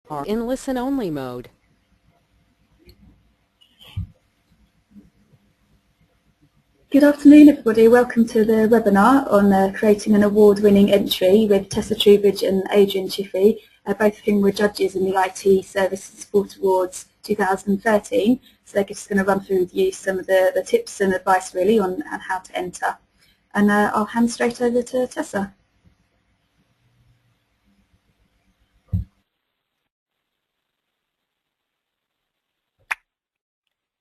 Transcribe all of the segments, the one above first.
are in listen-only mode. Good afternoon, everybody. Welcome to the webinar on creating an award-winning entry with Tessa Troubridge and Adrian Chiffi, both of whom were judges in the IT Service and Support Awards 2013. So they're just going to run through with you some of the tips and advice really on how to enter. And I'll hand straight over to Tessa.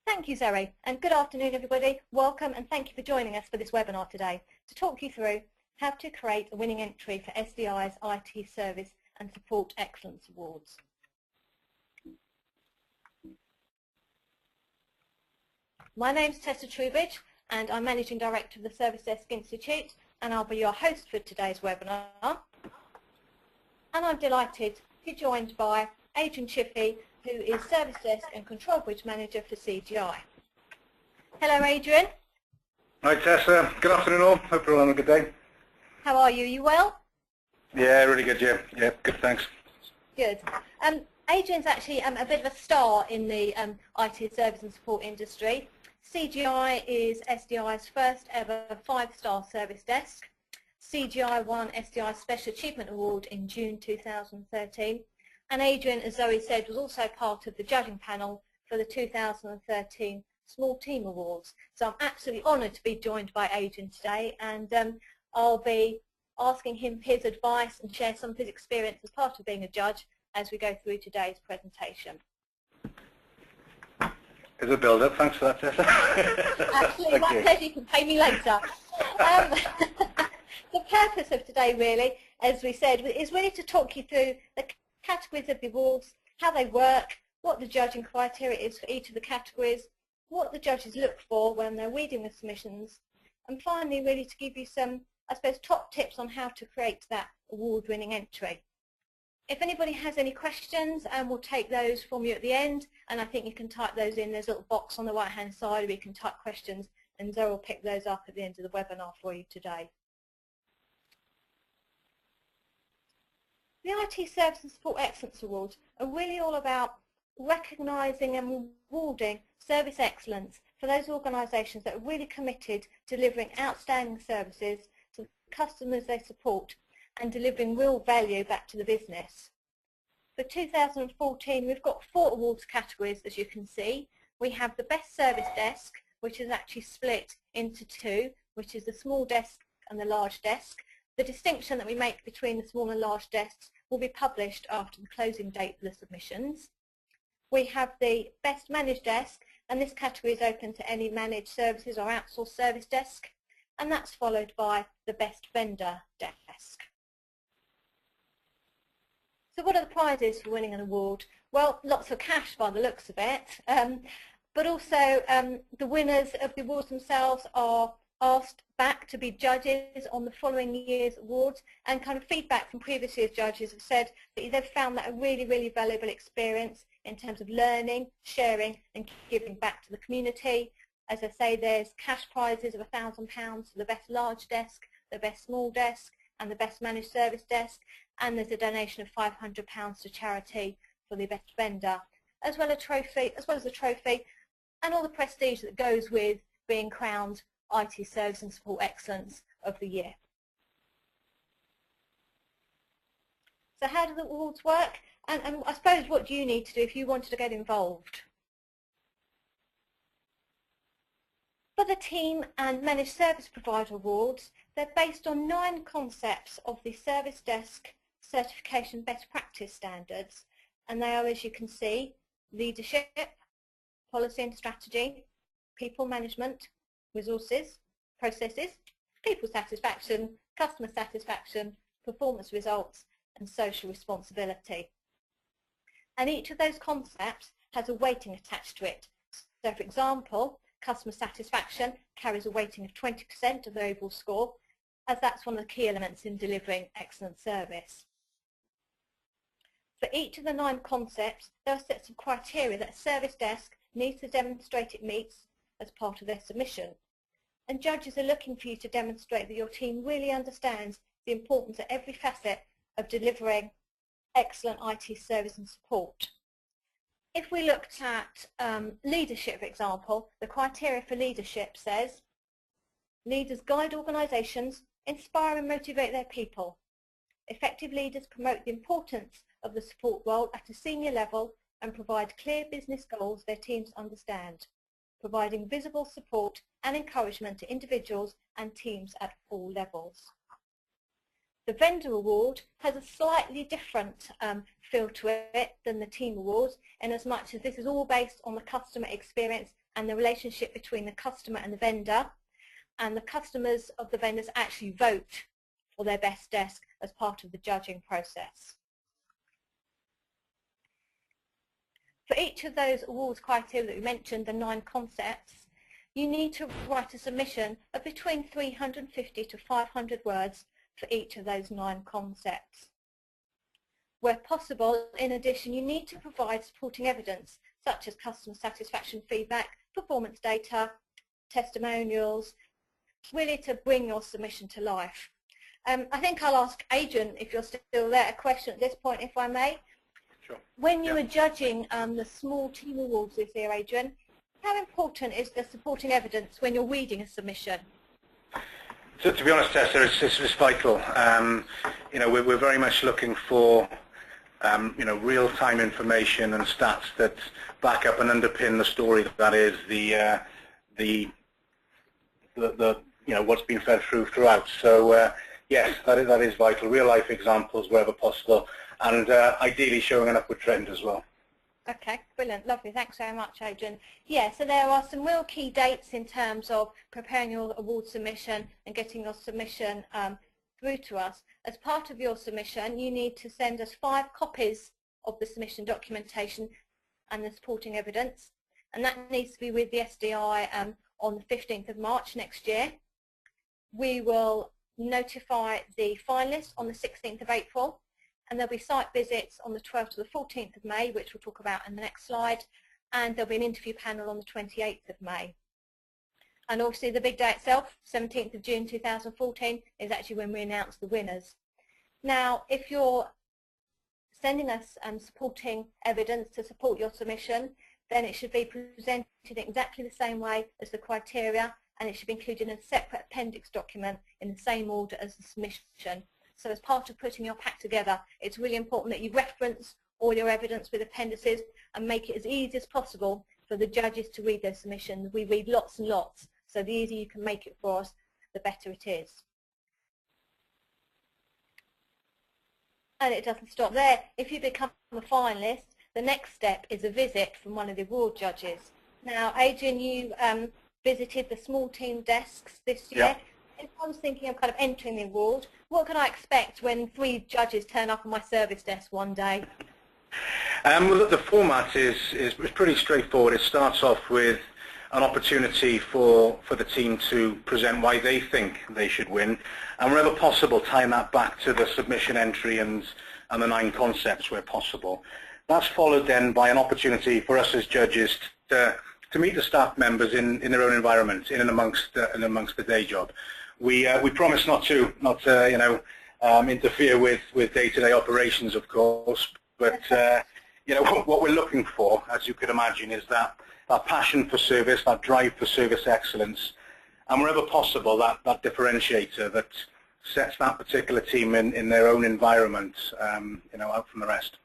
Thank you, Zoe, and good afternoon, everybody. Welcome and thank you for joining us for this webinar today to talk you through how to create a winning entry for SDI's IT Service and Support Excellence Awards. My name's Tessa Troubridge and I'm Managing Director of the Service Desk Institute, and I'll be your host for today's webinar. And I'm delighted to be joined by Adrian Chiffi, who is Service Desk and Control Bridge Manager for CGI. Hello, Adrian. Hi, Tessa. Good afternoon, all. Hope you're all having a good day. How are you? You well? Yeah, really good, yeah. Yeah, good, thanks. Good. Adrian's actually a bit of a star in the IT service and support industry. CGI is SDI's first ever 5-star service desk. CGI won SDI's Special Achievement Award in June 2013. And Adrian, as Zoe said, was also part of the judging panel for the 2013 Small Team Awards. So I'm absolutely honoured to be joined by Adrian today, and I'll be asking him his advice and share some of his experience as part of being a judge as we go through today's presentation. Is a build-up. Thanks for that, Tessa. Absolutely, my pleasure. You can pay me later. The purpose of today, really, as we said, is really to talk you through the categories of the awards, how they work, what the judging criteria is for each of the categories, what the judges look for when they're reading the submissions, and finally really to give you some, I suppose, top tips on how to create that award-winning entry. If anybody has any questions, we'll take those from you at the end, and I think you can type those in. There's a little box on the right-hand side where you can type questions, and Zoe will pick those up at the end of the webinar for you today. The IT Service and Support Excellence Awards are really all about recognising and rewarding service excellence for those organisations that are really committed to delivering outstanding services to the customers they support and delivering real value back to the business. For 2014, we've got 4 awards categories, as you can see. We have the Best Service Desk, which is actually split into 2, which is the small desk and the large desk. The distinction that we make between the small and large desks will be published after the closing date for the submissions. We have the Best Managed Desk, and this category is open to any managed services or outsourced service desk, and that's followed by the Best Vendor Desk. So what are the prizes for winning an award? Well, lots of cash by the looks of it, but also the winners of the awards themselves are asked back to be judges on the following year's awards, and kind of feedback from previous year's judges have said that they've found that a really, really valuable experience in terms of learning, sharing and giving back to the community. As I say, there's cash prizes of £1,000 for the best large desk, the best small desk and the best managed service desk, and there's a donation of £500 to charity for the best vendor, as well as the trophy and all the prestige that goes with being crowned IT Service and Support Excellence of the Year. So how do the awards work? And I suppose what do you need to do if you wanted to get involved? For the Team and Managed Service Provider Awards, they're based on 9 concepts of the Service Desk Certification Best Practice Standards, and they are, as you can see, leadership, policy and strategy, people management, resources, processes, people satisfaction, customer satisfaction, performance results and social responsibility. And each of those concepts has a weighting attached to it. So for example, customer satisfaction carries a weighting of 20% of the overall score, as that's one of the key elements in delivering excellent service. For each of the 9 concepts, there are sets of criteria that a service desk needs to demonstrate it meets as part of their submission. And judges are looking for you to demonstrate that your team really understands the importance of every facet of delivering excellent IT service and support. If we looked at leadership, for example, the criteria for leadership says, leaders guide organisations, inspire and motivate their people. Effective leaders promote the importance of the support role at a senior level and provide clear business goals their teams understand, providing visible support and encouragement to individuals and teams at all levels. The vendor award has a slightly different feel to it than the team awards, in as much as this is all based on the customer experience and the relationship between the customer and the vendor, and the customers of the vendors actually vote for their best desk as part of the judging process. For each of those awards criteria that we mentioned, the 9 concepts, you need to write a submission of between 350 to 500 words for each of those 9 concepts. Where possible, in addition, you need to provide supporting evidence such as customer satisfaction feedback, performance data, testimonials, really to bring your submission to life. I think I'll ask Adrian, if you're still there, a question at this point, if I may. Sure. When you were judging the small team awards this year, Adrian, how important is the supporting evidence when you're reading a submission? So, to be honest, Tessa, it's vital. You know, we're very much looking for you know, real-time information and stats that back up and underpin the story that is the you know, what's been fed throughout. So yes, that is vital. Real-life examples wherever possible, and ideally showing an upward trend as well. Okay, brilliant, lovely. Thanks very much, Adrian. Yeah, so there are some real key dates in terms of preparing your award submission and getting your submission through to us. As part of your submission, you need to send us 5 copies of the submission documentation and the supporting evidence, and that needs to be with the SDI on the 15th of March next year. We will notify the finalists on the 16th of April, and there'll be site visits on the 12th to the 14th of May, which we'll talk about in the next slide, and there'll be an interview panel on the 28th of May. And obviously the big day itself, 17th of June 2014, is actually when we announce the winners. Now, if you're sending us supporting evidence to support your submission, then it should be presented in exactly the same way as the criteria, and it should be included in a separate appendix document in the same order as the submission. So as part of putting your pack together, it's really important that you reference all your evidence with appendices and make it as easy as possible for the judges to read their submissions. We read lots and lots, so the easier you can make it for us, the better it is. And it doesn't stop there. If you become a finalist, the next step is a visit from one of the award judges. Now, Adrian, you visited the small team desks this year. Yeah. If I was thinking of kind of entering the award, what can I expect when 3 judges turn up on my service desk one day? Well, the format is pretty straightforward. It starts off with an opportunity for the team to present why they think they should win, and wherever possible tying that back to the submission entry and the 9 concepts where possible. That's followed then by an opportunity for us as judges to meet the staff members in their own environment, in and amongst the day job. We promise not to you know, interfere with day-to-day operations, of course, but you know, what we're looking for, as you could imagine, is that passion for service, that drive for service excellence, and wherever possible, that differentiator that sets that particular team in their own environment, you know, out from the rest.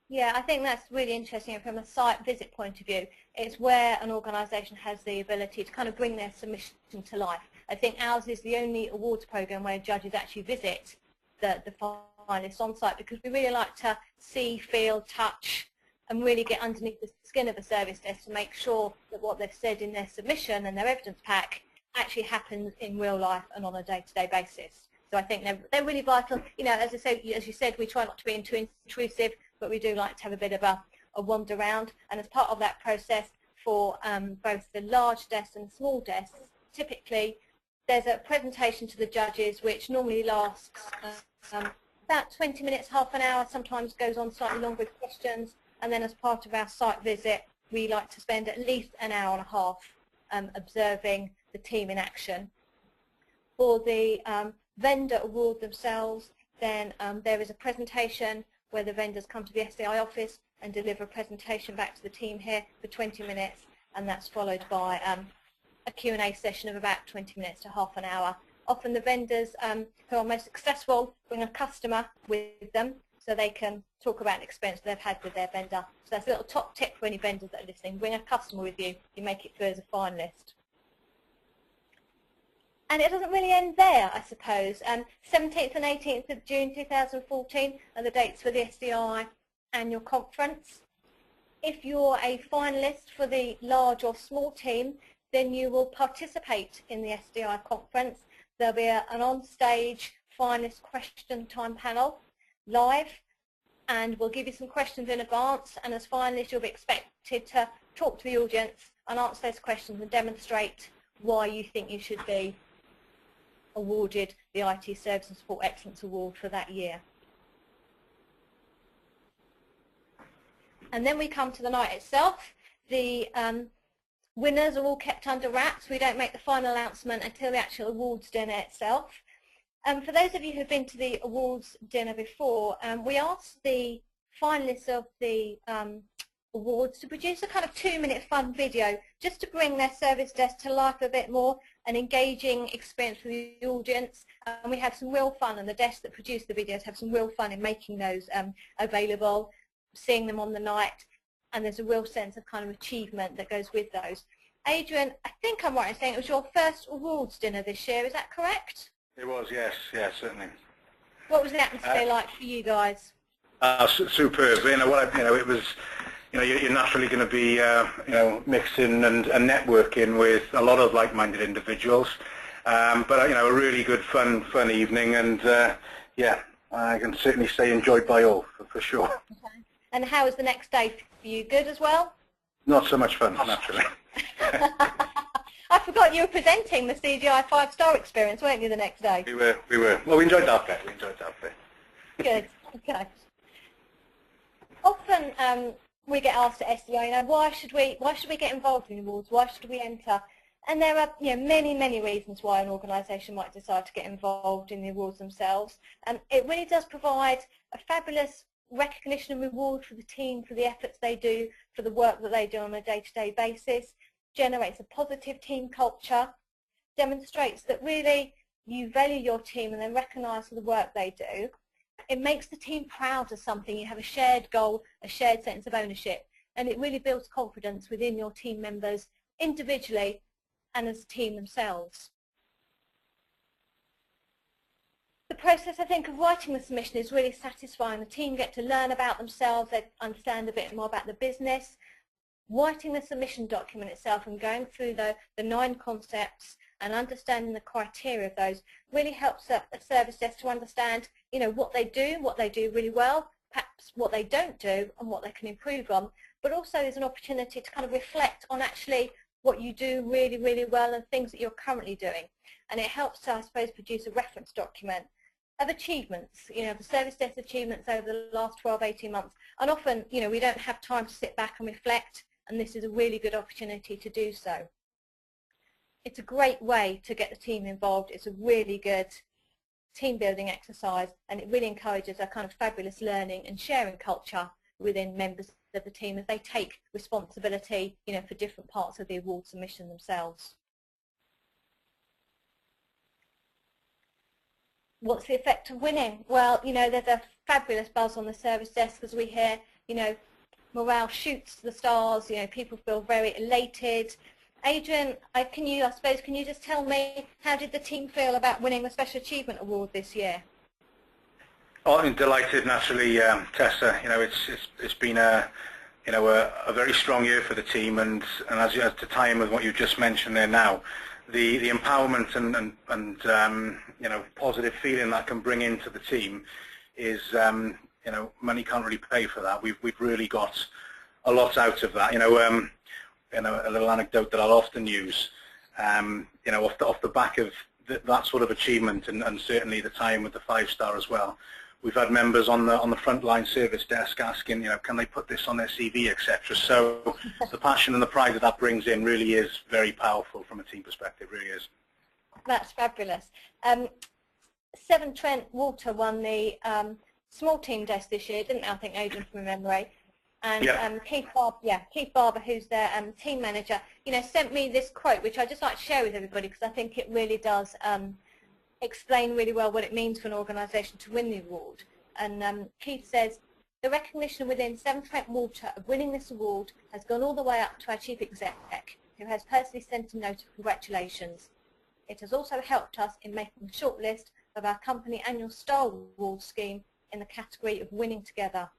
Yeah, I think that's really interesting from a site visit point of view. It's where an organisation has the ability to kind of bring their submission to life. I think ours is the only awards programme where judges actually visit the finalists on site, because we really like to see, feel, touch, and really get underneath the skin of a service desk to make sure that what they've said in their submission and their evidence pack actually happens in real life and on a day-to-day basis. So I think they're really vital. You know, as you said, we try not to be too intrusive, but we do like to have a bit of a wander around. And as part of that process, for both the large desks and small desks, typically there's a presentation to the judges which normally lasts about 20 minutes, half an hour, sometimes goes on slightly longer with questions. And then as part of our site visit, we like to spend at least an hour and a half observing the team in action. For the vendor award themselves, then there is a presentation where the vendors come to the SDI office and deliver a presentation back to the team here for 20 minutes, and that's followed by a Q&A session of about 20 minutes to half an hour. Often the vendors who are most successful bring a customer with them so they can talk about an experience they've had with their vendor. So that's a little top tip for any vendors that are listening. Bring a customer with you, you make it through as a finalist. And it doesn't really end there, I suppose. 17th and 18th of June 2014 are the dates for the SDI annual conference. If you're a finalist for the large or small team, then you will participate in the SDI conference. There'll be an on-stage finalist question time panel live, and we'll give you some questions in advance, and as finalists you'll be expected to talk to the audience and answer those questions and demonstrate why you think you should be awarded the IT Service and Support Excellence Award for that year. And then we come to the night itself. The winners are all kept under wraps. We don't make the final announcement until the actual awards dinner itself. For those of you who've been to the awards dinner before, we asked the finalists of the awards to produce a kind of 2-minute fun video just to bring their service desk to life a bit more, an engaging experience for the audience. And we have some real fun, and the desks that produce the videos have some real fun in making those available, seeing them on the night, and there's a real sense of kind of achievement that goes with those. Adrian, I think I'm right in saying it was your first awards dinner this year, is that correct? It was, yes, yes, certainly. What was the atmosphere like for you guys? Superb. It was. You're naturally going to be, mixing and networking with a lot of like-minded individuals. But a really good, fun evening, and yeah, I can certainly say enjoyed by all for sure. Okay. And how was the next day for you? Good as well? Not so much fun, naturally. I forgot you were presenting the CGI 5-star experience, weren't you, the next day? We were. Well, we enjoyed that bit. Good. Okay. Often we get asked at SDI, why should we get involved in awards? Why should we enter? And there are many reasons why an organisation might decide to get involved in the awards themselves. And it really does provide a fabulous recognition and reward for the team, for the efforts they do, for the work that they do on a day-to-day basis, generates a positive team culture, demonstrates that really you value your team and then recognise the work they do. It makes the team proud of something. You have a shared goal, a shared sense of ownership, and it really builds confidence within your team members individually and as a team themselves. The process, I think, of writing the submission is really satisfying. The team get to learn about themselves, they understand a bit more about the business. Writing the submission document itself and going through the 9 concepts and understanding the criteria of those really helps a service desk to understand, what they do really well, perhaps what they don't do and what they can improve on, but also is an opportunity to kind of reflect on actually what you do really well and things that you're currently doing. And it helps to, I suppose, produce a reference document of achievements, the service desk achievements over the last 12, 18 months. And often, we don't have time to sit back and reflect, and this is a really good opportunity to do so. It's a great way to get the team involved. It's a really good team building exercise, and it really encourages a kind of fabulous learning and sharing culture within members of the team as they take responsibility, for different parts of the award submission themselves. What's the effect of winning? Well, there's a fabulous buzz on the service desk as we hear, morale shoots to the stars, people feel very elated. Adrian, can you just tell me, how did the team feel about winning the Special Achievement Award this year? Oh, I'm delighted, naturally, Tessa. It's been a very strong year for the team, and as to tie in with what you just mentioned there now, the empowerment and positive feeling that can bring into the team is money can't really pay for that. We've really got a lot out of that. A little anecdote that I'll often use, off the back of that sort of achievement, and certainly the time with the 5-star as well. We've had members on the frontline service desk asking, can they put this on their CV, etc. So the passion and the pride that brings in really is very powerful from a team perspective. Really is. That's fabulous. Severn Trent Water won the small team desk this year, didn't they? I think, Adrian, from memory. And Yeah. Keith Barber, who's their team manager, sent me this quote, which I'd just like to share with everybody because I think it really does explain really well what it means for an organisation to win the award. And Keith says, the recognition within Severn Trent Water of winning this award has gone all the way up to our chief exec, who has personally sent a note of congratulations. It has also helped us in making the shortlist of our company annual Star Award scheme in the category of winning together.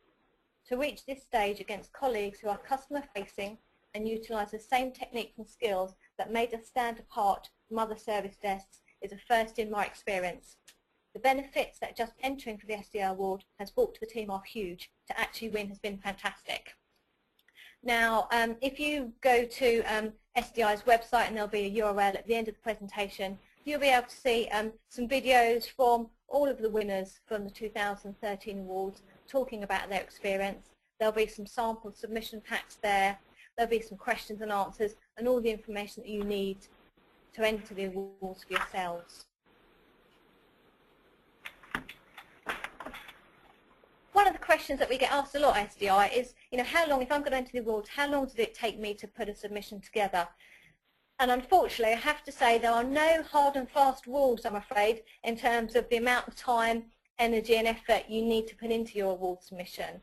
To reach this stage against colleagues who are customer-facing and utilise the same techniques and skills that made us stand apart from other service desks is a first in my experience. The benefits that just entering for the SDI award has brought to the team are huge. To actually win has been fantastic. Now, if you go to SDI's website, and there'll be a URL at the end of the presentation, you'll be able to see some videos from all of the winners from the 2013 awards talking about their experience. There'll be some sample submission packs there. There'll be some questions and answers and all the information that you need to enter the awards for yourselves. One of the questions that we get asked a lot at SDI is, how long, if I'm going to enter the awards, how long does it take me to put a submission together? And unfortunately, I have to say there are no hard and fast rules, I'm afraid, in terms of the amount of time, energy and effort you need to put into your award submission.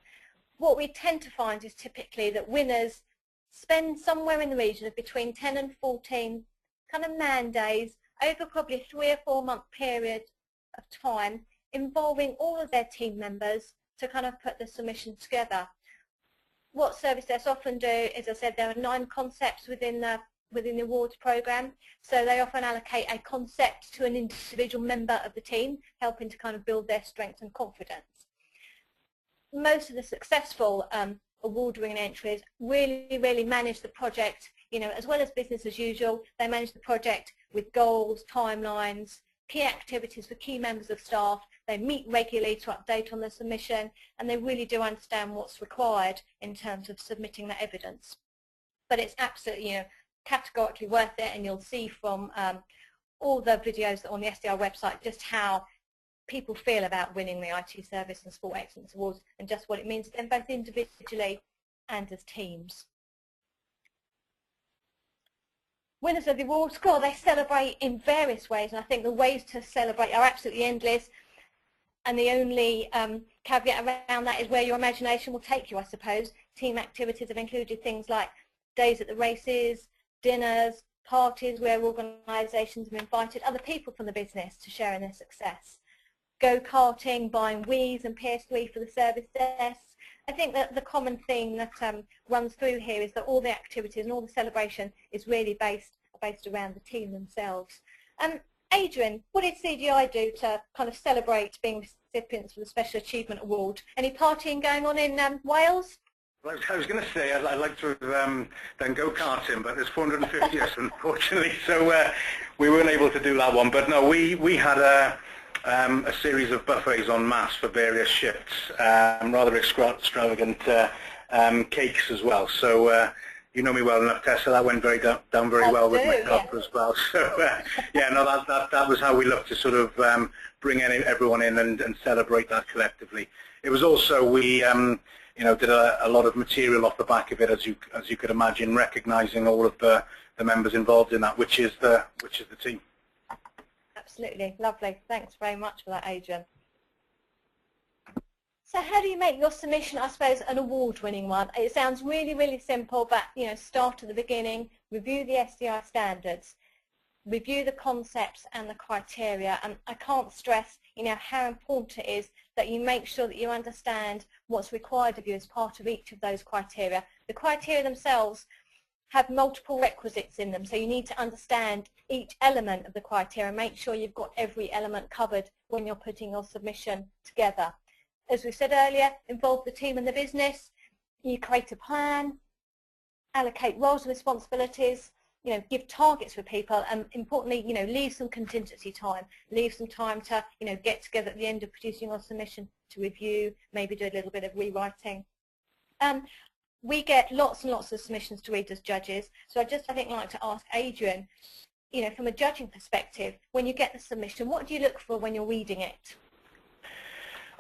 What we tend to find is typically that winners spend somewhere in the region of between 10 and 14 kind of man days over probably a 3 or 4 month period of time, involving all of their team members to kind of put the submission together. What service desks often do, as I said, there are 9 concepts within the awards programme, so they often allocate a concept to an individual member of the team, helping to kind of build their strength and confidence. Most of the successful award-winning entries really manage the project, as well as business as usual. They manage the project with goals, timelines, key activities for key members of staff. They meet regularly to update on the submission, and they really do understand what's required in terms of submitting that evidence. But it's absolutely, categorically worth it, and you'll see from all the videos on the SDI website just how people feel about winning the IT Service and Sport Excellence Awards and just what it means to them both individually and as teams. Winners of the awards, they celebrate in various ways, and I think the ways to celebrate are absolutely endless, and the only caveat around that is where your imagination will take you, I suppose. Team activities have included things like days at the races, dinners, parties where organisations have invited other people from the business to share in their success. Go-karting, buying Wiis and PS3 for the service desks. I think that the common theme that runs through here is that all the activities and all the celebration is really based around the team themselves. Adrian, what did CGI do to kind of celebrate being recipients for the Special Achievement Award? Any partying going on in Wales? Well, I was going to say I'd like to have done go-karting, but there's 450 of us, unfortunately, so we weren't able to do that one. But no, we had a series of buffets en masse for various shifts, rather extravagant cakes as well. So you know me well enough, Tessa. That went down very well with myself as well. So yeah, no, that was how we looked to sort of bring everyone in and celebrate that collectively. It was also we did a lot of material off the back of it, as you could imagine, recognising all of the members involved in that, which is the team. Absolutely, lovely. Thanks very much for that, Adrian. So how do you make your submission, I suppose, an award-winning one? It sounds really simple, but start at the beginning, review the SDI standards, review the concepts and the criteria, and I can't stress how important it is that you make sure that you understand what's required of you as part of each of those criteria. The criteria themselves have multiple requisites in them, so you need to understand each element of the criteria, make sure you've got every element covered when you're putting your submission together. As we said earlier, involve the team and the business, you create a plan, allocate roles and responsibilities, give targets for people, and importantly, leave some contingency time, leave some time to, get together at the end of producing your submission to review, maybe do a little bit of rewriting. We get lots and lots of submissions to read as judges, so I think like to ask Adrian, from a judging perspective, when you get the submission, what do you look for when you're reading it?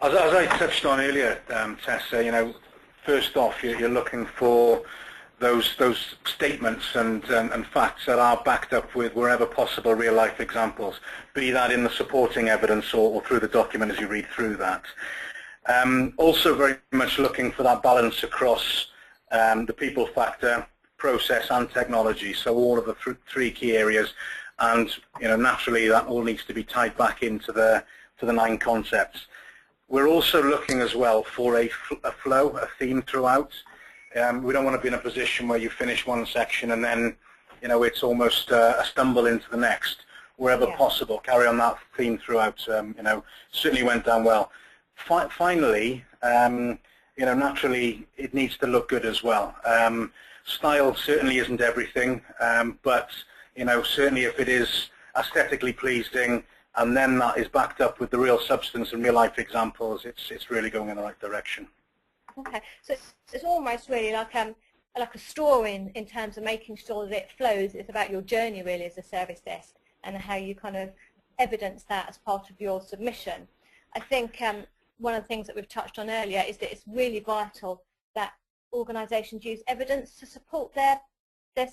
As I touched on earlier, Tessa, you know, first off, you're looking for those statements and facts that are backed up with, wherever possible, real-life examples, be that in the supporting evidence or through the document as you read through that. Also very much looking for that balance across the people factor, process and technology, so all of the three key areas, and you know, naturally that all needs to be tied back into the 9 concepts. We're also looking as well for a flow, a theme throughout. We don't want to be in a position where you finish one section and then, you know, it's almost a stumble into the next. Wherever possible, carry on that theme throughout. You know, certainly went down well. Finally, you know, naturally it needs to look good as well. Style certainly isn't everything, but you know, certainly if it is aesthetically pleasing, and then that is backed up with the real substance and real life examples, it's really going in the right direction. Okay, so it's almost really like a story in terms of making sure that it flows. It's about your journey really as a service desk and how you kind of evidence that as part of your submission. I think one of the things that we've touched on earlier is that it's really vital that organisations use evidence to support their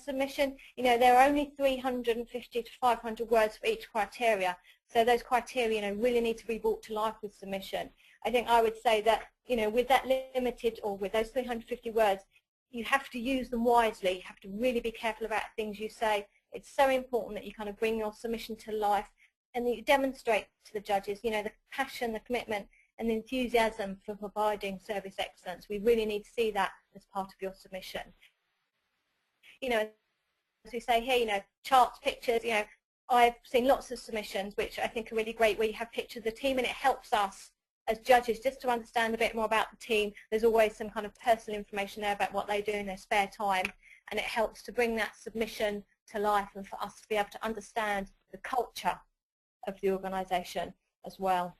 submission. You know, there are only 350 to 500 words for each criteria, so those criteria, you know, really need to be brought to life with submission. I think I would say that, you know, with that limited, or with those 350 words, you have to use them wisely. You have to really be careful about things you say. It's so important that you kind of bring your submission to life and that you demonstrate to the judges, you know, the passion, the commitment and the enthusiasm for providing service excellence. We really need to see that as part of your submission. You know, as we say here, you know, charts, pictures, you know, I've seen lots of submissions which I think are really great where you have pictures of the team, and it helps us as judges just to understand a bit more about the team. There's always some kind of personal information there about what they do in their spare time, and it helps to bring that submission to life and for us to be able to understand the culture of the organisation as well.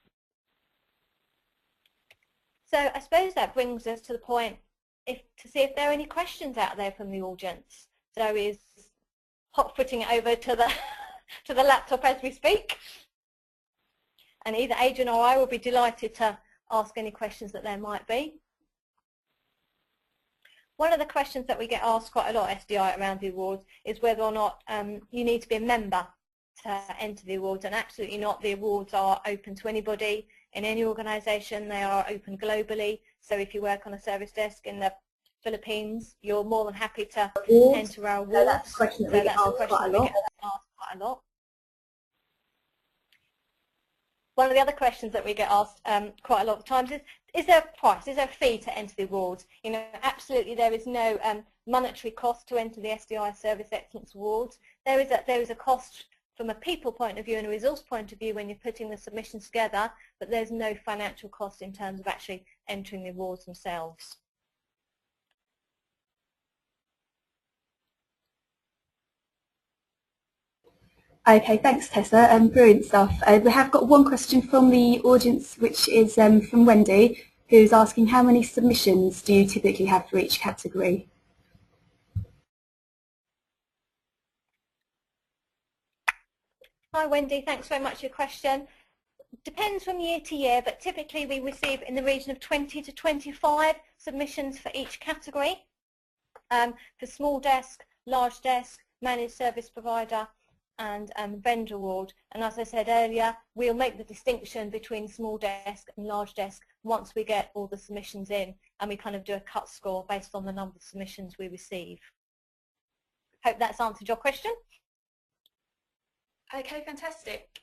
So I suppose that brings us to the point to see if there are any questions out there from the audience. So is hot-footing it over to the to the laptop as we speak, and either Adrian or I will be delighted to ask any questions that there might be. One of the questions that we get asked quite a lot at SDI around the awards is whether or not you need to be a member to enter the awards, and absolutely not. The awards are open to anybody in any organisation. They are open globally, so if you work on a service desk in the Philippines, you're more than happy to enter our awards. So that's a question that we get asked quite a lot. One of the other questions that we get asked quite a lot of times is there a price, is there a fee to enter the awards? You know, absolutely there is no monetary cost to enter the SDI Service Excellence Awards. There is a cost from a people point of view and a resource point of view when you're putting the submissions together, but there's no financial cost in terms of actually entering the awards themselves. Okay, thanks Tessa, brilliant stuff. We have got one question from the audience, which is from Wendy, who's asking how many submissions do you typically have for each category? Hi Wendy, thanks very much for your question. Depends from year to year, but typically we receive in the region of 20 to 25 submissions for each category. For small desk, large desk, managed service provider and vendor award. And as I said earlier, we'll make the distinction between small desk and large desk once we get all the submissions in, and we kind of do a cut score based on the number of submissions we receive. Hope that's answered your question. Okay, fantastic.